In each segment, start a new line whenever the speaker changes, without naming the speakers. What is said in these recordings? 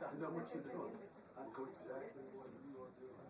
I know what you're doing. I know exactly what you are doing.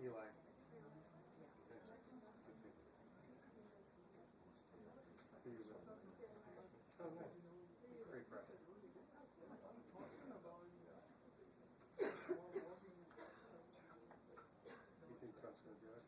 Eli. Oh, nice. Very proud. You think Trump's going to do it?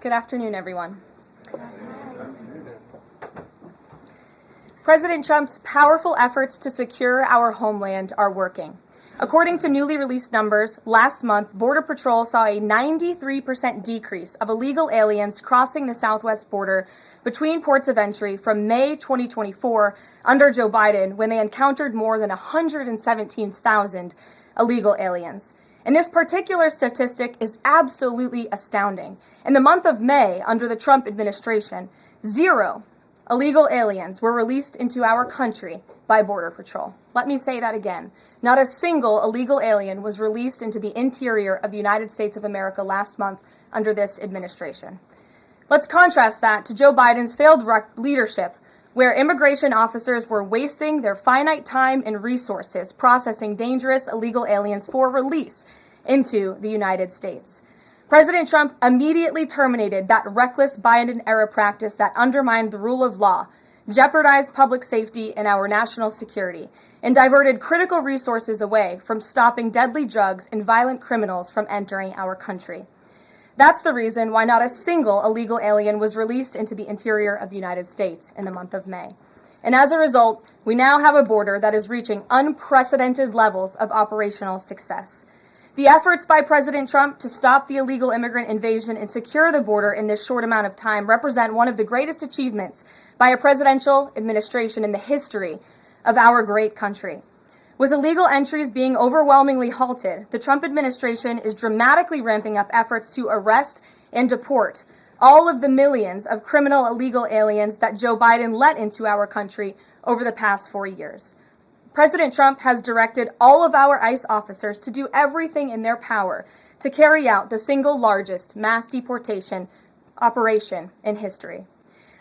Good afternoon, everyone. President Trump's powerful efforts to secure our homeland are working. According to newly released numbers, last month, Border Patrol saw a 93% decrease of illegal aliens crossing the southwest border between ports of entry from May 2024 under Joe Biden, when they encountered more than 117,000 illegal aliens. And this particular statistic is absolutely astounding. In the month of May, under the Trump administration, 0 illegal aliens were released into our country by Border Patrol. Let me say that again. Not a single illegal alien was released into the interior of the United States of America last month under this administration. Let's contrast that to Joe Biden's failed leadership, where immigration officers were wasting their finite time and resources processing dangerous illegal aliens for release, into the United States. President Trump immediately terminated that reckless Biden-era practice that undermined the rule of law, jeopardized public safety and our national security, and diverted critical resources away from stopping deadly drugs and violent criminals from entering our country. That's the reason why not a single illegal alien was released into the interior of the United States in the month of May. And as a result, we now have a border that is reaching unprecedented levels of operational success. The efforts by President Trump to stop the illegal immigrant invasion and secure the border in this short amount of time represent one of the greatest achievements by a presidential administration in the history of our great country. With illegal entries being overwhelmingly halted, the Trump administration is dramatically ramping up efforts to arrest and deport all of the millions of criminal illegal aliens that Joe Biden let into our country over the past 4 years. President Trump has directed all of our ICE officers to do everything in their power to carry out the single largest mass deportation operation in history.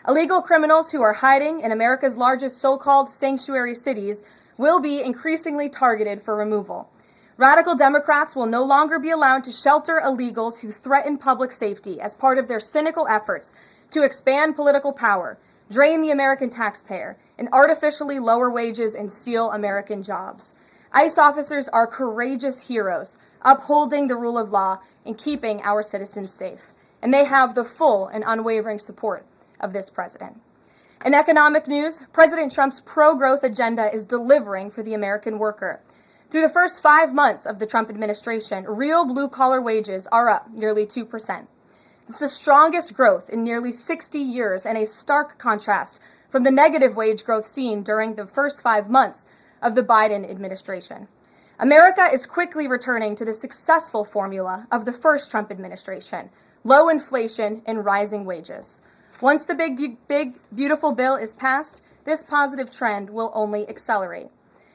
Illegal criminals who are hiding in America's largest so-called sanctuary cities will be increasingly targeted for removal. Radical Democrats will no longer be allowed to shelter illegals who threaten public safety as part of their cynical efforts to expand political power, drain the American taxpayer, and artificially lower wages and steal American jobs. ICE officers are courageous heroes, upholding the rule of law and keeping our citizens safe. And they have the full and unwavering support of this president. In economic news, President Trump's pro-growth agenda is delivering for the American worker. Through the first 5 months of the Trump administration, real blue-collar wages are up nearly 2%. It's the strongest growth in nearly 60 years and a stark contrast from the negative wage growth seen during the first 5 months of the Biden administration. America is quickly returning to the successful formula of the first Trump administration: low inflation and rising wages. Once the big, beautiful bill is passed, this positive trend will only accelerate.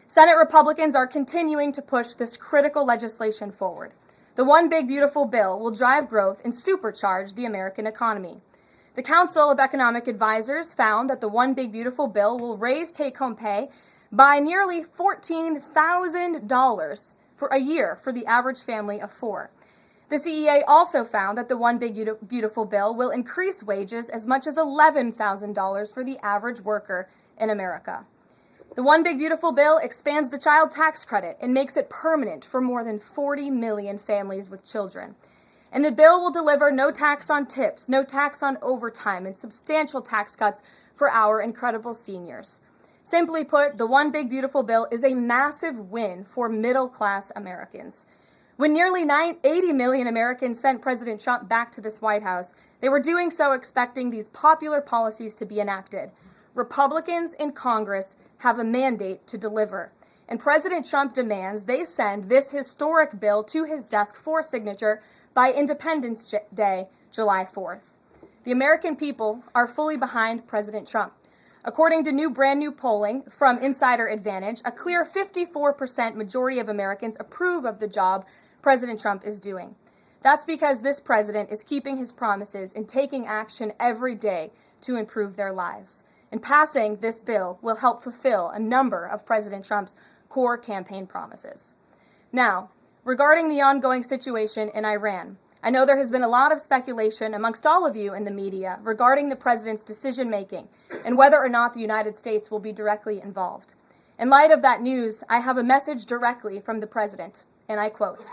Senate Republicans are continuing to push this critical legislation forward. The One Big Beautiful Bill will drive growth and supercharge the American economy. The Council of Economic Advisors found that the One Big Beautiful Bill will raise take-home pay by nearly $14,000 for a year for the average family of 4. The CEA also found that the One Big Beautiful Bill will increase wages as much as $11,000 for the average worker in America. The One Big Beautiful Bill expands the child tax credit and makes it permanent for more than 40 million families with children. And the bill will deliver no tax on tips, no tax on overtime, and substantial tax cuts for our incredible seniors. Simply put, the One Big Beautiful Bill is a massive win for middle-class Americans. When nearly 80 million Americans sent President Trump back to this White House, they were doing so expecting these popular policies to be enacted. Republicans in Congress have a mandate to deliver, and President Trump demands they send this historic bill to his desk for signature by Independence Day, July 4th. The American people are fully behind President Trump. According to brand new polling from Insider Advantage, a clear 54% majority of Americans approve of the job President Trump is doing. That's because this president is keeping his promises and taking action every day to improve their lives. And passing this bill will help fulfill a number of President Trump's core campaign promises. Now, regarding the ongoing situation in Iran, I know there has been a lot of speculation amongst all of you in the media regarding the president's decision-making and whether or not the United States will be directly involved. In light of that news, I have a message directly from the president, and I quote,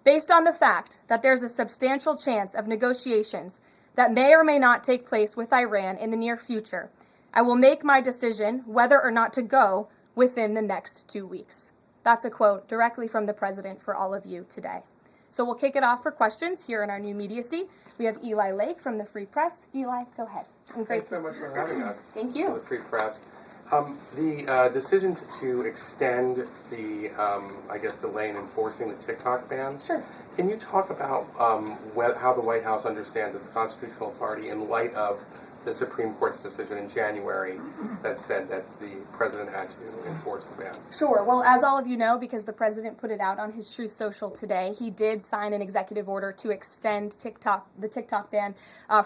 "Based on the fact that there's a substantial chance of negotiations that may or may not take place with Iran in the near future, I will make my decision whether or not to go within the next 2 weeks." That's a quote directly from the president for all of you today. So we'll kick it off for questions here in our new media seat. We have Eli Lake from the Free Press. Eli, go ahead.
Thanks so much for having us.
Thank you.
The Free Press. The decision to extend the, delay in enforcing the TikTok ban.
Sure.
Can you talk about how the White House understands its constitutional authority in light of the Supreme Court's decision in January that said that the president had to enforce the ban?
Sure. Well, as all of you know, because the president put it out on his Truth Social today, he did sign an executive order to extend the TikTok ban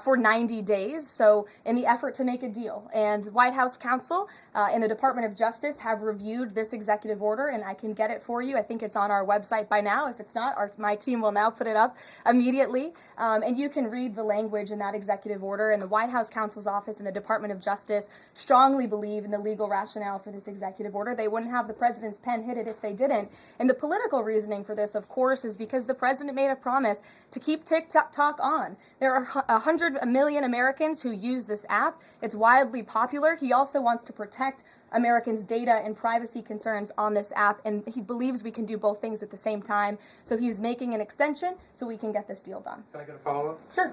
for 90 days. So in the effort to make a deal. And the White House counsel and the Department of Justice have reviewed this executive order, and I can get it for you. I think it's on our website by now. If it's not, my team will now put it up immediately. And you can read the language in that executive order. And the White House counsel's office and the Department of Justice strongly believe in the legal rationale for this executive order. They wouldn't have the president's pen hit it if they didn't. And the political reasoning for this, of course, is because the president made a promise to keep TikTok on. There are 100 million Americans who use this app. It's widely popular. He also wants to protect Americans' data and privacy concerns on this app, and he believes we can do both things at the same time. So he's making an extension so we can get this deal done.
Can I get a follow-up?
Sure.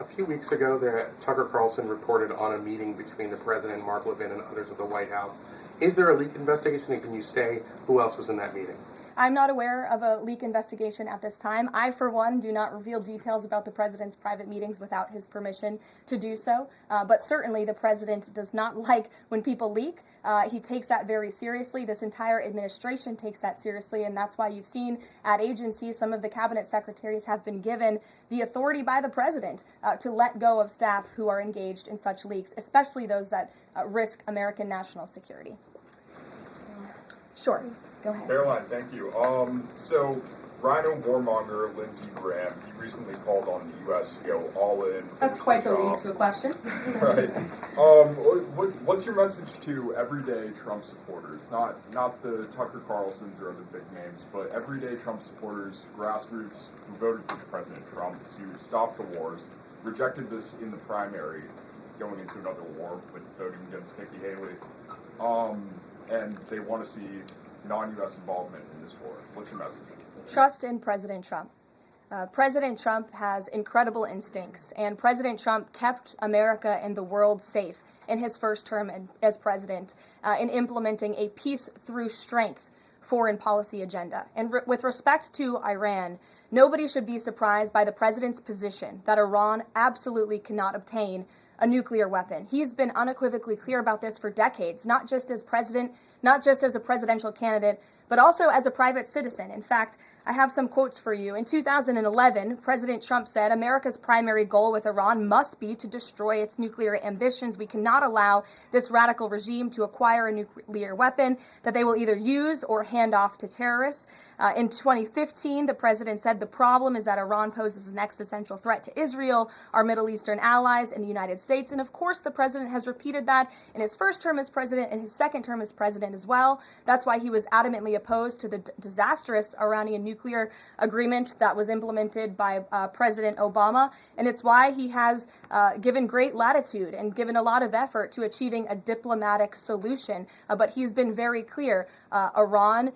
A few weeks ago, Tucker Carlson reported on a meeting between the president, Mark Levin, and others at the White House. Is there a leak investigation, and can you say who else was in that meeting?
I'm not aware of a leak investigation at this time. I, for one, do not reveal details about the president's private meetings without his permission to do so. But certainly the president does not like when people leak. He takes that very seriously. This entire administration takes that seriously, and that's why you've seen at agencies some of the cabinet secretaries have been given the authority by the president to let go of staff who are engaged in such leaks, especially those that risk American national security. Sure. Go ahead.
Karoline, thank you. So, Rhino warmonger Lindsey Graham, he recently called on the U.S. to go all in.
That's quite the lead to a question.
Right. What's your message to everyday Trump supporters? Not the Tucker Carlsons or other big names, but everyday Trump supporters, grassroots who voted for President Trump to stop the wars, rejected this in the primary, going into another war with voting against Nikki Haley, and they want to see non-U.S. involvement in this war. What's your message?
Trust in President Trump. President Trump has incredible instincts, and President Trump kept America and the world safe in his first term as president in implementing a peace through strength foreign policy agenda. And with respect to Iran, nobody should be surprised by the president's position that Iran absolutely cannot obtain a nuclear weapon. He's been unequivocally clear about this for decades, not just as president, not just as a presidential candidate, but also as a private citizen. In fact, I have some quotes for you. In 2011, President Trump said, "America's primary goal with Iran must be to destroy its nuclear ambitions. We cannot allow this radical regime to acquire a nuclear weapon that they will either use or hand off to terrorists." In 2015, the president said, "The problem is that Iran poses an existential threat to Israel, our Middle Eastern allies, and the United States." And of course, the president has repeated that in his first term as president and his second term as president as well. That's why he was adamantly opposed to the disastrous Iranian nuclear agreement that was implemented by President Obama. And it's why he has given great latitude and given a lot of effort to achieving a diplomatic solution. But he's been very clear. Iran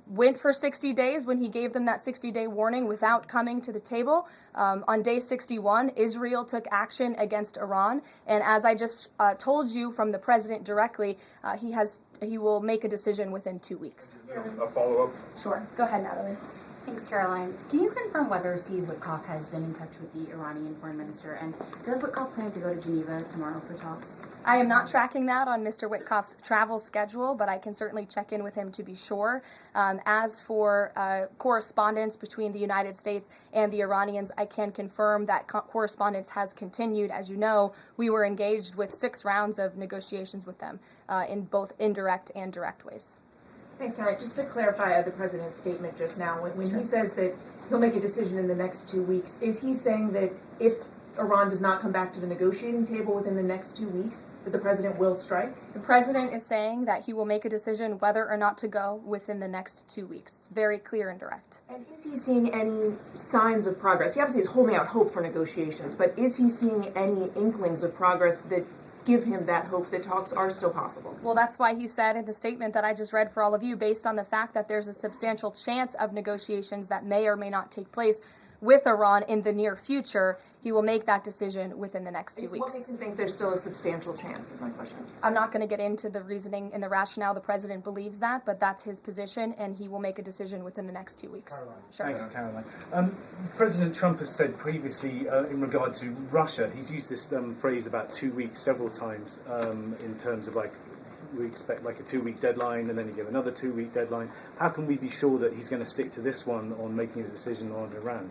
went for 60 days when he gave them that 60-day warning without coming to the table. On day 61, Israel took action against Iran. And as I just told you from the president directly, he will make a decision within 2 weeks.
A follow-up?
Sure. Go ahead, Natalie.
Thanks, Karoline. Can you confirm whether Steve Witkoff has been in touch with the Iranian foreign minister, and does Witkoff plan to go to Geneva tomorrow for talks?
I am not tracking that on Mr. Witkoff's travel schedule, but I can certainly check in with him to be sure. As for correspondence between the United States and the Iranians, I can confirm that correspondence has continued. As you know, we were engaged with 6 rounds of negotiations with them in both indirect and direct ways.
Thanks, Caroline. Just to clarify the president's statement just now, when he says that he'll make a decision in the next 2 weeks, is he saying that if Iran does not come back to the negotiating table within the next 2 weeks, that the president will strike?
The president is saying that he will make a decision whether or not to go within the next 2 weeks. It's very clear and direct.
And is he seeing any signs of progress? He obviously is holding out hope for negotiations, but is he seeing any inklings of progress that give him that hope that talks are still possible?
Well, that's why he said in the statement that I just read for all of you, based on the fact that there's a substantial chance of negotiations that may or may not take place, with Iran in the near future, he will make that decision within the next 2
What
weeks.
makes him think there's still a substantial chance, is my question.
I'm not going to get into the reasoning and the rationale. The president believes that, but that's his position, and he will make a decision within the next 2 weeks.
Karoline.
Sure.
Thanks, Caroline. President Trump has said previously in regard to Russia, he's used this phrase about 2 weeks several times in terms of like, we expect like a 2-week deadline and then you give another 2-week deadline. How can we be sure that he's going to stick to this one on making a decision on Iran?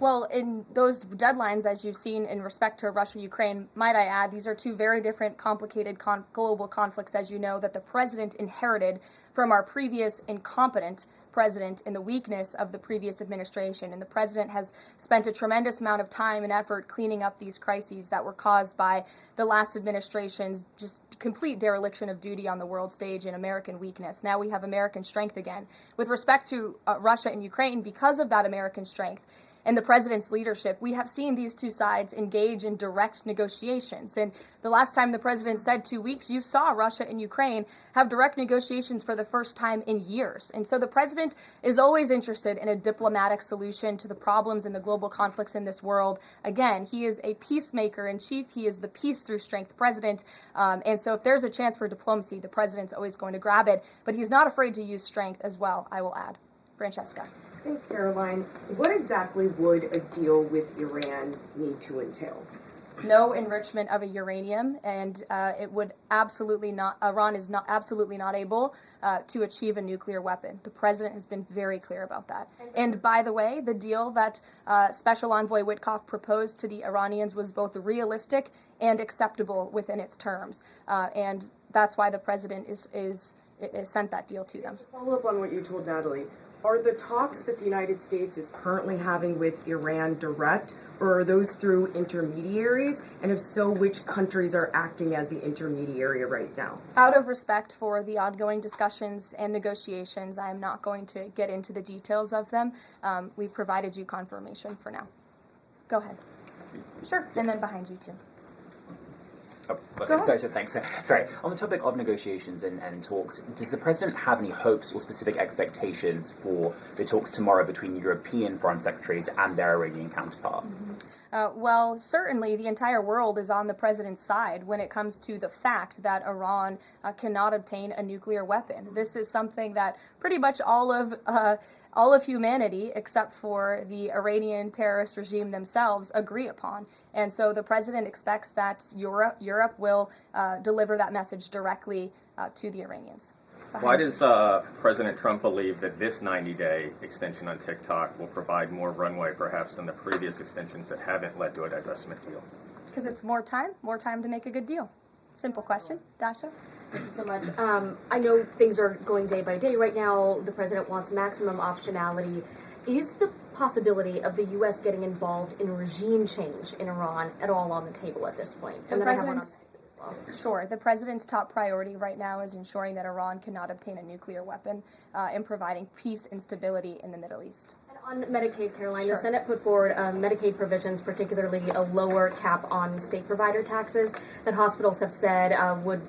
Well, in those deadlines, as you've seen in respect to Russia, Ukraine, might I add, these are two very different, complicated global conflicts, as you know, that the president inherited from our previous incompetent president in the weakness of the previous administration. And the president has spent a tremendous amount of time and effort cleaning up these crises that were caused by the last administration's just complete dereliction of duty on the world stage and American weakness. Now we have American strength again. With respect to Russia and Ukraine, because of that American strength, and the president's leadership, we have seen these two sides engage in direct negotiations. And the last time the president said 2 weeks, you saw Russia and Ukraine have direct negotiations for the first time in years. And so the president is always interested in a diplomatic solution to the problems and the global conflicts in this world. Again, he is a peacemaker in chief. He is the peace through strength president. And so if there's a chance for diplomacy, the president's always going to grab it. But he's not afraid to use strength as well, I will add. Francesca.
Thanks, Caroline. What exactly would a deal with Iran need to entail?
No enrichment of a uranium, and it would absolutely not. Iran is not absolutely not able to achieve a nuclear weapon. The president has been very clear about that. And by the way, the deal that Special Envoy Witkoff proposed to the Iranians was both realistic and acceptable within its terms, and that's why the president is sent that deal to them.
To follow up on what you told Natalie, are the talks that the United States is currently having with Iran direct, or are those through intermediaries? And if so, which countries are acting as the intermediary right now?
Out of respect for the ongoing discussions and negotiations, I am not going to get into the details of them. We've provided you confirmation for now. Go ahead. Sure, and then behind you too.
Go ahead. Thanks. Sorry. On the topic of negotiations and talks, does the president have any hopes or specific expectations for the talks tomorrow between European foreign secretaries and their Iranian counterpart?
Well, certainly the entire world is on the president's side when it comes to the fact that Iran cannot obtain a nuclear weapon. This is something that pretty much all of humanity, except for the Iranian terrorist regime themselves, agree upon. And so the president expects that Europe will deliver that message directly to the Iranians.
Why does President Trump believe that this 90-day extension on TikTok will provide more runway, perhaps, than the previous extensions that haven't led to a divestment deal?
Because it's more time to make a good deal. Simple question. Dasha?
Thank you so much. I know things are going day by day right now. The president wants maximum optionality. Is the possibility of the U.S. getting involved in regime change in Iran at all on the table at this point? And then I have one on as well.
Sure. The president's top priority right now is ensuring that Iran cannot obtain a nuclear weapon and providing peace and stability in the Middle East.
On Medicaid, Caroline,
Sure.
The Senate put forward Medicaid provisions, particularly a lower cap on state provider taxes that hospitals have said would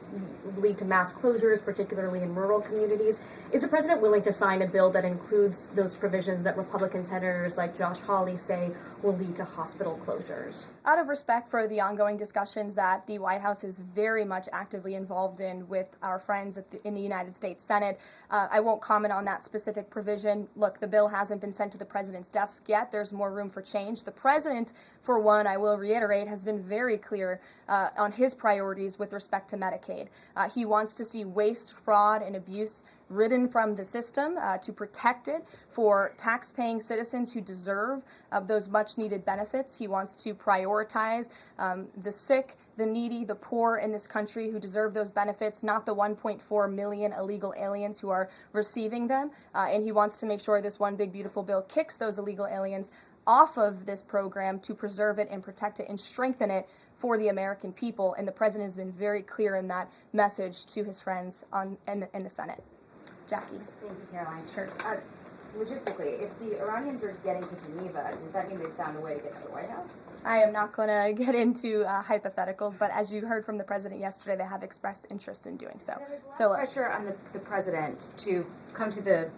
lead to mass closures, particularly in rural communities. Is the president willing to sign a bill that includes those provisions that Republican senators like Josh Hawley say will lead to hospital closures?
Out of respect for the ongoing discussions that the White House is very much actively involved in with our friends in the United States Senate, I won't comment on that specific provision. Look, the bill hasn't been sent to the president's desk yet. There's more room for change. The president, for one, I will reiterate, has been very clear on his priorities with respect to Medicaid. He wants to see waste, fraud, and abuse ridden from the system to protect it for tax-paying citizens who deserve those much-needed benefits. He wants to prioritize the sick, the needy, the poor in this country who deserve those benefits, not the 1.4 million illegal aliens who are receiving them. And he wants to make sure this one big beautiful bill kicks those illegal aliens off of this program to preserve it and protect it and strengthen it for the American people. And the president has been very clear in that message to his friends in the Senate. Jackie.
Thank you, Caroline.
Sure.
Logistically, if the Iranians are getting to Geneva, does that mean they've found a way to get to the White House?
I am not going to get into hypotheticals, but as you heard from the president yesterday, they have expressed interest in doing so.
There was a lot of
Philip.
pressure on the president to come to the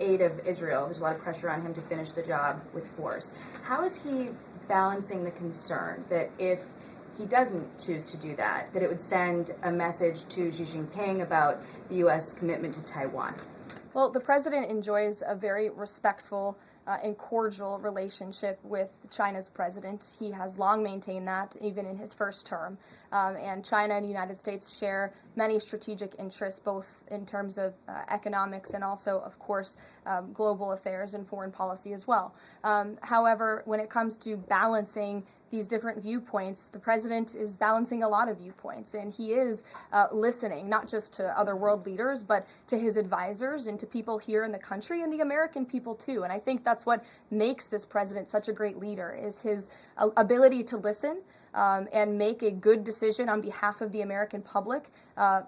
aid of Israel. There's a lot of pressure on him to finish the job with force. How is he balancing the concern that if he doesn't choose to do that, that it would send a message to Xi Jinping about the U.S. commitment to Taiwan?
Well, the president enjoys a very respectful and cordial relationship with China's president. He has long maintained that, even in his first term. And China and the United States share many strategic interests, both in terms of economics and also, of course, global affairs and foreign policy as well. However, when it comes to balancing these different viewpoints, the president is balancing a lot of viewpoints, and he is listening not just to other world leaders, but to his advisors and to people here in the country and the American people too. And I think that's what makes this president such a great leader, is his ability to listen and make a good decision on behalf of the American public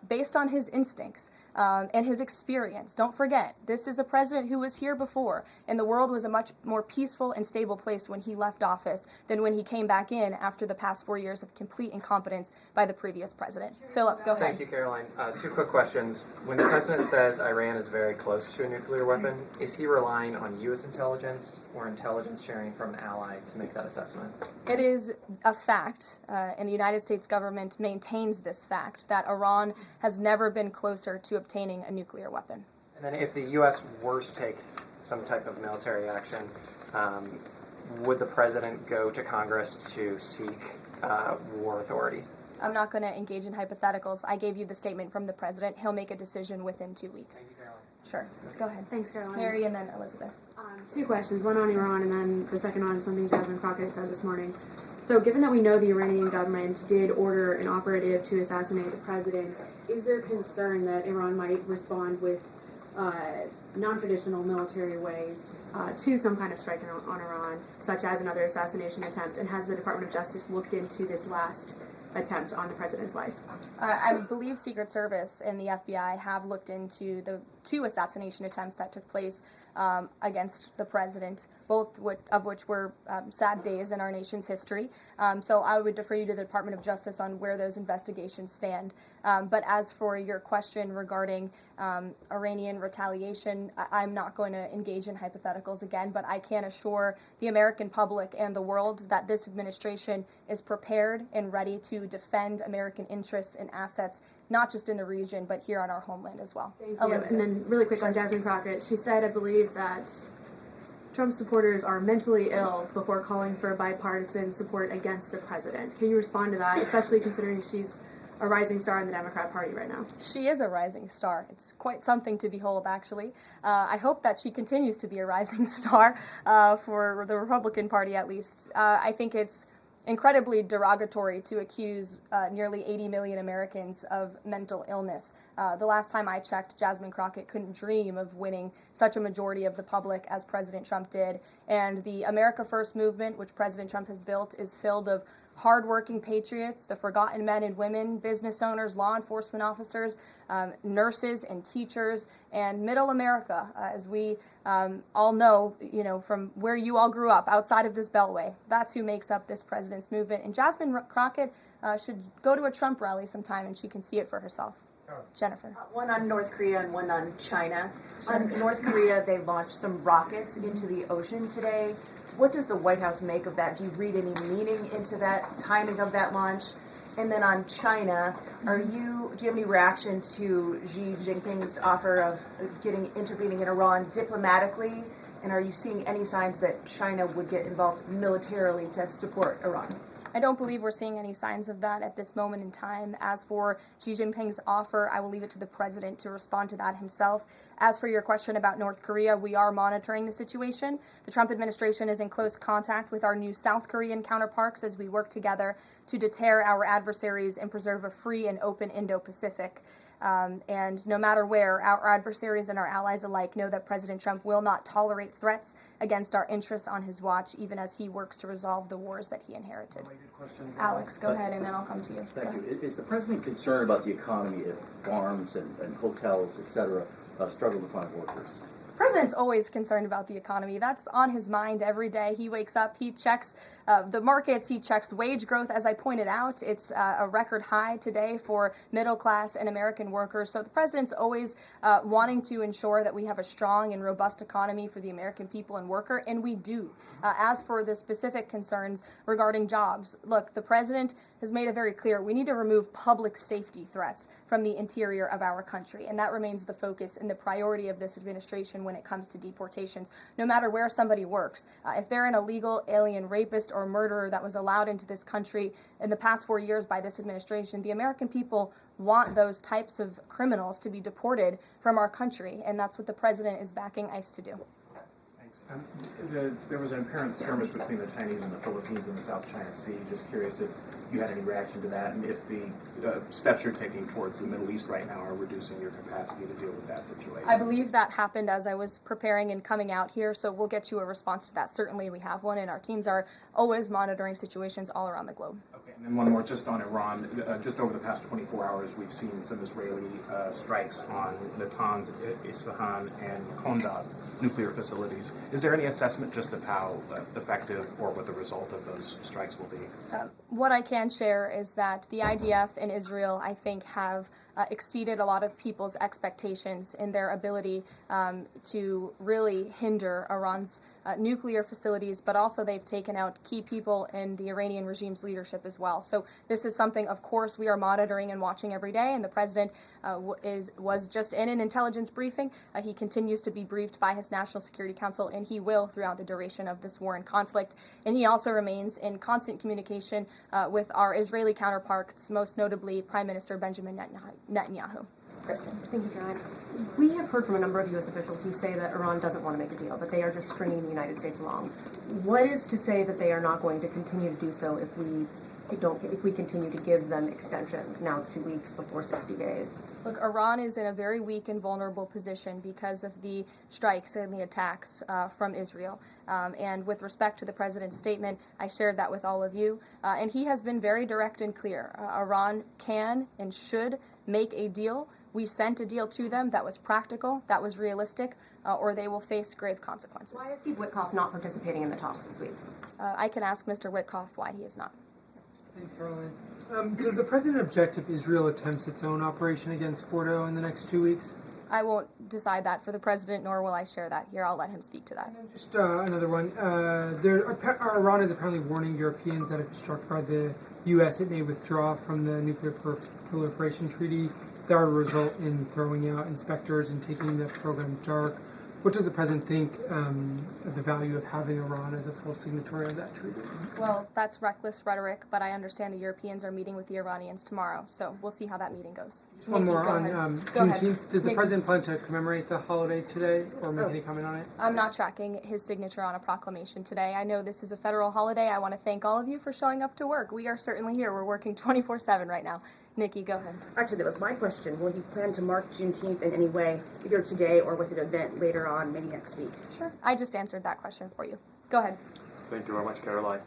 based on his instincts and his experience. Don't forget, this is a president who was here before, and the world was a much more peaceful and stable place when he left office than when he came back in after the past 4 years of complete incompetence by the previous president. Philip, go ahead.
Thank you, Karoline. Two quick questions. When the president says Iran is very close to a nuclear weapon, is he relying on U.S. intelligence or intelligence sharing from an ally to make that assessment?
It is a fact, and the United States government maintains this fact, that Iran has never been closer to obtaining a nuclear weapon.
And then if the U.S. were to take some type of military action, would the president go to Congress to seek war authority?
I'm not going to engage in hypotheticals. I gave you the statement from the president. He'll make a decision within 2 weeks.
Thank you, Karoline.
Sure. Go ahead.
Thanks, Karoline.
Mary and then Elizabeth.
Two questions, one on Iran and then the second on something Jasmine Crockett said this morning. So given that we know the Iranian government did order an operative to assassinate the president, is there concern that Iran might respond with non-traditional military ways to some kind of strike on Iran, such as another assassination attempt? And has the Department of Justice looked into this last attempt on the president's life?
I believe Secret Service and the FBI have looked into the 2 assassination attempts that took place against the president, both of which were sad days in our nation's history. So I would defer you to the Department of Justice on where those investigations stand. But as for your question regarding Iranian retaliation, I'm not going to engage in hypotheticals again, but I can assure the American public and the world that this administration is prepared and ready to defend American interests and assets, not just in the region, but here on our homeland as well.
Thank you. And then really quick on Jasmine Crockett, she said, I believe, that Trump supporters are mentally ill before calling for bipartisan support against the president. Can you respond to that, especially considering she's a rising star in the Democrat Party right now?
She is a rising star. It's quite something to behold, actually. I hope that she continues to be a rising star for the Republican Party, at least. I think it's incredibly derogatory to accuse nearly 80 million Americans of mental illness. The last time I checked, Jasmine Crockett couldn't dream of winning such a majority of the public as President Trump did. And the America First movement, which President Trump has built, is filled of hardworking patriots, the forgotten men and women, business owners, law enforcement officers, nurses and teachers, and middle America, as we all know, from where you all grew up, outside of this beltway. That's who makes up this president's movement. And Jasmine Crockett should go to a Trump rally sometime and she can see it for herself. Jennifer.
One on North Korea and one on China. On North Korea, they launched some rockets into the ocean today. What does the White House make of that? Do you read any meaning into that timing of that launch? And then on China, do you have any reaction to Xi Jinping's offer of intervening in Iran diplomatically? And are you seeing any signs that China would get involved militarily to support Iran?
I don't believe we're seeing any signs of that at this moment in time. As for Xi Jinping's offer, I will leave it to the president to respond to that himself. As for your question about North Korea, we are monitoring the situation. The Trump administration is in close contact with our new South Korean counterparts as we work together to deter our adversaries and preserve a free and open Indo-Pacific. And no matter where, our adversaries and our allies alike know that President Trump will not tolerate threats against our interests on his watch, even as he works to resolve the wars that he inherited. Alex, go ahead, and then I'll come to you.
Thank you. Is the president concerned about the economy if farms and hotels, et cetera, struggle to find workers?
The
president's always concerned about the economy. That's on his mind every day. He wakes up, he checks the markets, he checks wage growth. As I pointed out, it's a record high today for middle class and American workers. So the president's always wanting to ensure that we have a strong and robust economy for the American people and worker, and we do. As for the specific concerns regarding jobs, look, the president has made it very clear we need to remove public safety threats from the interior of our country, and that remains the focus and the priority of this administration when it comes to deportations, no matter where somebody works. If they're an illegal alien rapist or murderer that was allowed into this country in the past 4 years by this administration, the American people want those types of criminals to be deported from our country, and that's what the president is backing ICE to do.
There was an apparent skirmish between the Chinese and the Philippines in the South China Sea. Just curious if you had any reaction to that, and if the steps you're taking towards the Middle East right now are reducing your capacity to deal with that situation.
I believe that happened as I was preparing and coming out here, so we'll get you a response to that. Certainly we have one, and our teams are always monitoring situations all around the globe.
Okay, and then one more just on Iran. Just over the past 24 hours, we've seen some Israeli strikes on Natanz, Isfahan, and Kondab nuclear facilities. Is there any assessment just of how effective or what the result of those strikes will be?
What I can share is that the IDF and Israel, I think, have exceeded a lot of people's expectations in their ability to really hinder Iran's nuclear facilities, but also they've taken out key people in the Iranian regime's leadership as well. So this is something, of course, we are monitoring and watching every day, and the president was just in an intelligence briefing. He continues to be briefed by his National Security Council, and he will throughout the duration of this war and conflict. And he also remains in constant communication with our Israeli counterparts, most notably Prime Minister Benjamin Netanyahu. Kristen.
Thank you, Caroline. We have heard from a number of U.S. officials who say that Iran doesn't want to make a deal, that they are just stringing the United States along. What is to say that they are not going to continue to do so if we continue to give them extensions, now 2 weeks before 60 days?
Look, Iran is in a very weak and vulnerable position because of the strikes and the attacks from Israel. And with respect to the president's statement, I shared that with all of you. And he has been very direct and clear. Iran can and should make a deal. We sent a deal to them that was practical, that was realistic, or they will face grave consequences.
Why is Steve Witkoff not participating in the talks this week?
I can ask Mr. Witkoff why he is not.
Thanks, Karoline. Does the president object if Israel attempts its own operation against Fordo in the next 2 weeks?
I won't decide that for the president, nor will I share that here. I'll let him speak to that.
Just another one. Iran is apparently warning Europeans that if it's struck by the U.S., it may withdraw from the nuclear proliferation treaty. That would result in throwing out inspectors and taking the program dark. What does the president think of the value of having Iran as a full signatory of that treaty?
Well, that's reckless rhetoric, but I understand the Europeans are meeting with the Iranians tomorrow, so we'll see how that meeting goes.
Just one more on Juneteenth. Does the president plan to commemorate the holiday today or make any comment on it?
I'm not tracking his signature on a proclamation today. I know this is a federal holiday. I want to thank all of you for showing up to work. We are certainly here. We're working 24/7 right now. Nikki, go ahead.
Actually, that was my question. Will you plan to mark Juneteenth in any way, either today or with an event later on, maybe next week?
Sure. I just answered that question for you. Go ahead.
Thank you very much, Karoline.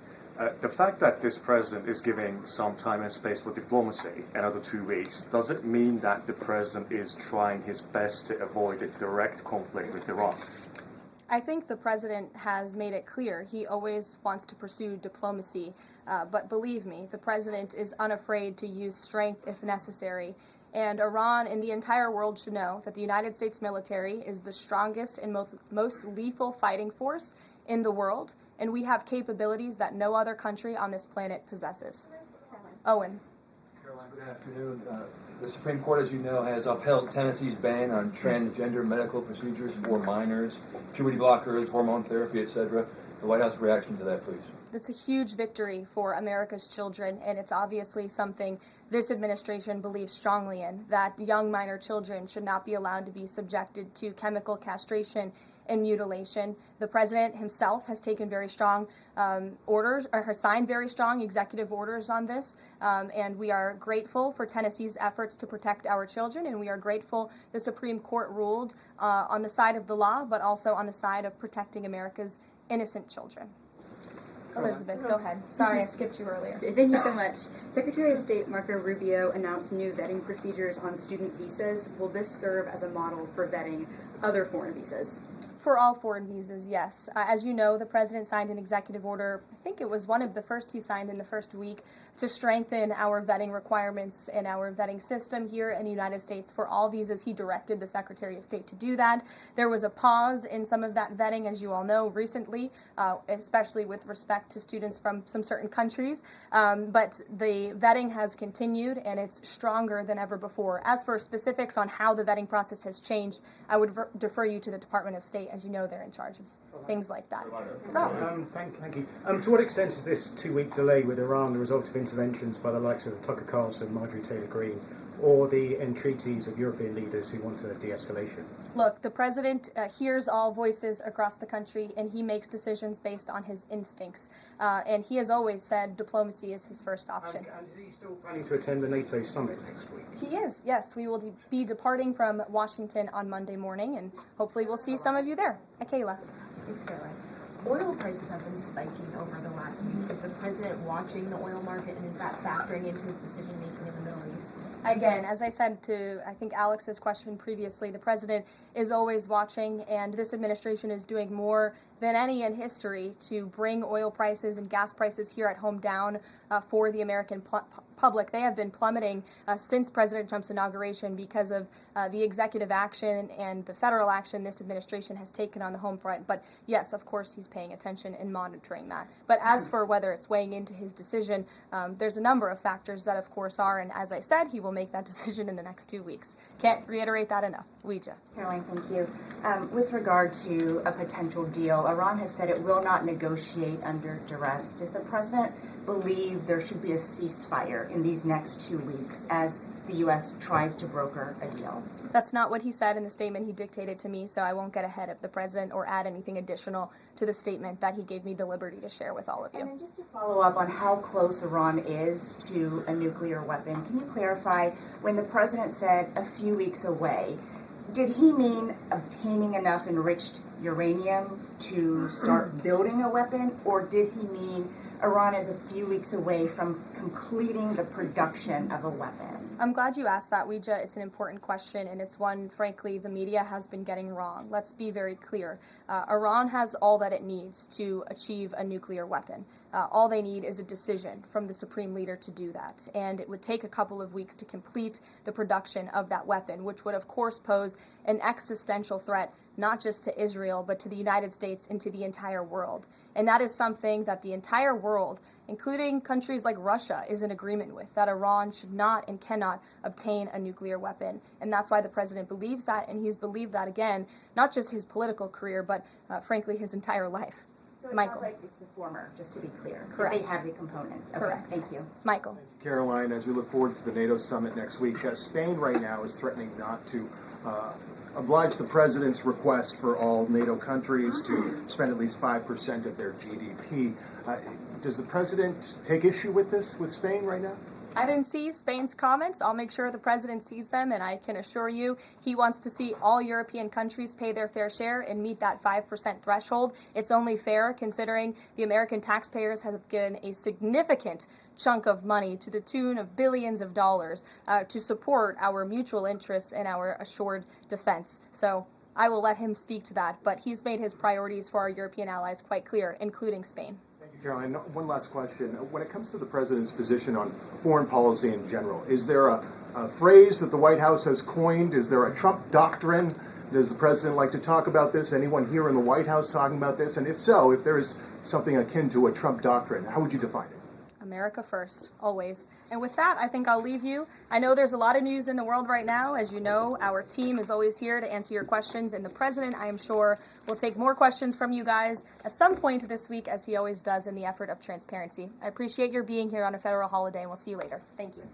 The fact that this president is giving some time and space for diplomacy, another 2 weeks, does it mean that the president is trying his best to avoid a direct conflict with Iran?
I think the president has made it clear he always wants to pursue diplomacy, but believe me, the president is unafraid to use strength if necessary. And Iran and the entire world should know that the United States military is the strongest and most lethal fighting force in the world, and we have capabilities that no other country on this planet possesses. Owen.
Caroline, good afternoon. The Supreme Court, as you know, has upheld Tennessee's ban on transgender medical procedures for minors, puberty blockers, hormone therapy, etc. The White House reaction to that, please.
It's a huge victory for America's children, and it's obviously something this administration believes strongly in, that young minor children should not be allowed to be subjected to chemical castration and mutilation. The president himself has taken very strong orders, or has signed very strong executive orders on this, and we are grateful for Tennessee's efforts to protect our children, and we are grateful the Supreme Court ruled on the side of the law, but also on the side of protecting America's innocent children. Elizabeth, go ahead. Sorry, I skipped you earlier.
Thank you so much. Secretary of State Marco Rubio announced new vetting procedures on student visas. Will this serve as a model for vetting other foreign visas?
For all foreign visas, yes. As you know, the president signed an executive order, I think it was one of the first he signed in the first week, to strengthen our vetting requirements and our vetting system here in the United States for all visas. He directed the Secretary of State to do that. There was a pause in some of that vetting, as you all know, recently, especially with respect to students from some certain countries. But the vetting has continued, and it's stronger than ever before. As for specifics on how the vetting process has changed, I would defer you to the Department of State. As you know, they're in charge of things like that.
Thank you. To what extent is this 2-week delay with Iran the result of interventions by the likes of Tucker Carlson, Marjorie Taylor Greene, or the entreaties of European leaders who want a de-escalation?
Look, the president hears all voices across the country, and he makes decisions based on his instincts. And he has always said diplomacy is his first option.
And is he still planning to attend the NATO summit next week?
He is, yes. We will be departing from Washington on Monday morning, and hopefully we'll see some of you there. Kayla.
Thanks, Caroline. Oil prices have been spiking over the last week. Is the president watching the oil market, and is that factoring into his decision-making in the Middle East?
Again, as I said to, I think, Alex's question previously, the president is always watching, and this administration is doing more than any in history to bring oil prices and gas prices here at home down for the American public. They have been plummeting since President Trump's inauguration because of the executive action and the federal action this administration has taken on the home front. But yes, of course, he's paying attention and monitoring that. But as for whether it's weighing into his decision, there's a number of factors that, of course, are, and as I said, he will make that decision in the next 2 weeks. Can't reiterate that enough. Ouija.
Caroline, thank you. With regard to a potential deal, Iran has said it will not negotiate under duress. Does the president believe there should be a ceasefire in these next 2 weeks as the U.S. tries to broker a deal?
That's not what he said in the statement he dictated to me, so I won't get ahead of the president or add anything additional to the statement that he gave me the liberty to share with all of you.
And then just to follow up on how close Iran is to a nuclear weapon, can you clarify, when the president said a few weeks away, did he mean obtaining enough enriched uranium to start building a weapon, or did he mean Iran is a few weeks away from completing the production of a weapon?
I'm glad you asked that, Ouija. It's an important question, and it's one, frankly, the media has been getting wrong. Let's be very clear. Iran has all that it needs to achieve a nuclear weapon. All they need is a decision from the supreme leader to do that. And it would take a couple of weeks to complete the production of that weapon, which would, of course, pose an existential threat, not just to Israel, but to the United States and to the entire world. And that is something that the entire world, including countries like Russia, is in agreement with, that Iran should not and cannot obtain a nuclear weapon. And that's why the president believes that, and he's believed that, again, not just his political career, but frankly, his entire life.
So it
Michael.
sounds like it's the former, just to be clear.
Correct.
That they have the components. Okay,
Correct.
thank you.
Michael.
Karoline, as we look forward to the NATO summit next week, Spain right now is threatening not to oblige the president's request for all NATO countries to spend at least 5% of their GDP. Does the president take issue with this, with Spain right now?
I didn't see Spain's comments. I'll make sure the president sees them, and I can assure you he wants to see all European countries pay their fair share and meet that 5% threshold. It's only fair considering the American taxpayers have given a significant chunk of money to the tune of billions of dollars to support our mutual interests and our assured defense. So I will let him speak to that, but he's made his priorities for our European allies quite clear, including Spain.
Caroline, one last question. When it comes to the president's position on foreign policy in general, is there a phrase that the White House has coined? Is there a Trump doctrine? Does the president like to talk about this? Anyone here in the White House talking about this? And if so, if there is something akin to a Trump doctrine, how would you define it?
America first, always. And with that, I think I'll leave you. I know there's a lot of news in the world right now. As you know, our team is always here to answer your questions, and the president, I am sure, will take more questions from you guys at some point this week, as he always does in the effort of transparency. I appreciate your being here on a federal holiday, and we'll see you later. Thank you.